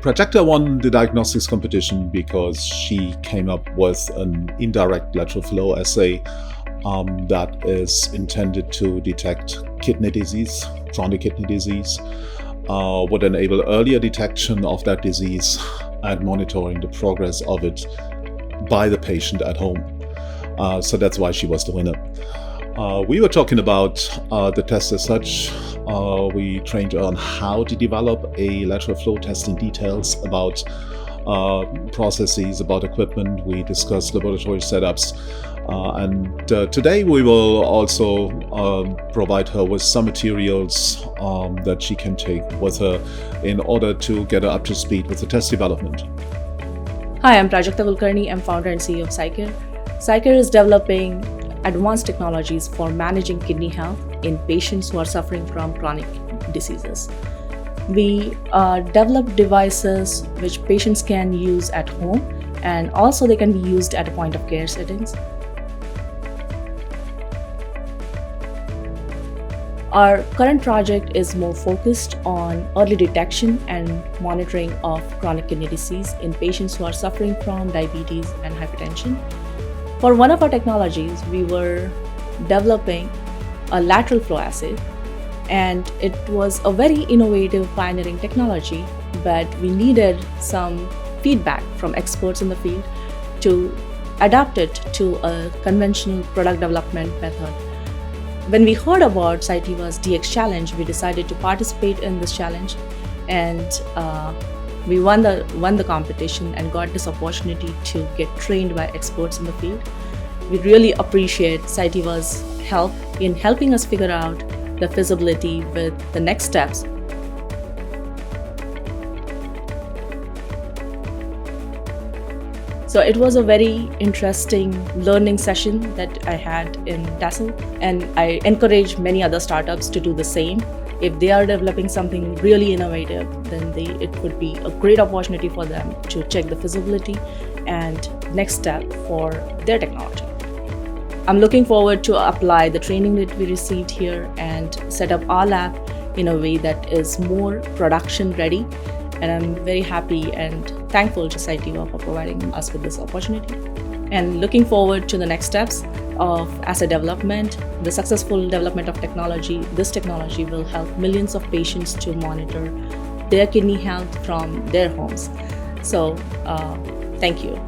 Prajakta won the diagnostics competition because she came up with an indirect lateral flow assay that is intended to detect kidney disease, chronic kidney disease, would enable earlier detection of that disease and monitoring the progress of it by the patient at home. So that's why she was the winner. We were talking about the test as such. We trained her on how to develop a lateral flow test in details, about processes, about equipment. We discussed laboratory setups. And today we will also provide her with some materials that she can take with her in order to get her up to speed with the test development. Hi, I'm Prajakta Kulkarni. I'm founder and CEO of SciKare. SciKare is developing advanced technologies for managing kidney health in patients who are suffering from chronic diseases. We develop devices which patients can use at home, and also they can be used at a point of care settings. Our current project is more focused on early detection and monitoring of chronic kidney disease in patients who are suffering from diabetes and hypertension. For one of our technologies, we were developing a lateral flow assay, and it was a very innovative, pioneering technology, but we needed some feedback from experts in the field to adapt it to a conventional product development method. When we heard about Cytiva's DX challenge, we decided to participate in this challenge, and we won the competition and got this opportunity to get trained by experts in the field. We really appreciate Cytiva's help in helping us figure out the feasibility with the next steps. So it was a very interesting learning session that I had in Dassel, and I encourage many other startups to do the same. If they are developing something really innovative, then it would be a great opportunity for them to check the feasibility and next step for their technology. I'm looking forward to apply the training that we received here and set up our lab in a way that is more production ready. And I'm very happy and thankful to Cytiva for providing us with this opportunity. And looking forward to the next steps of assay development, the successful development of technology. This technology will help millions of patients to monitor their kidney health from their homes. So, thank you.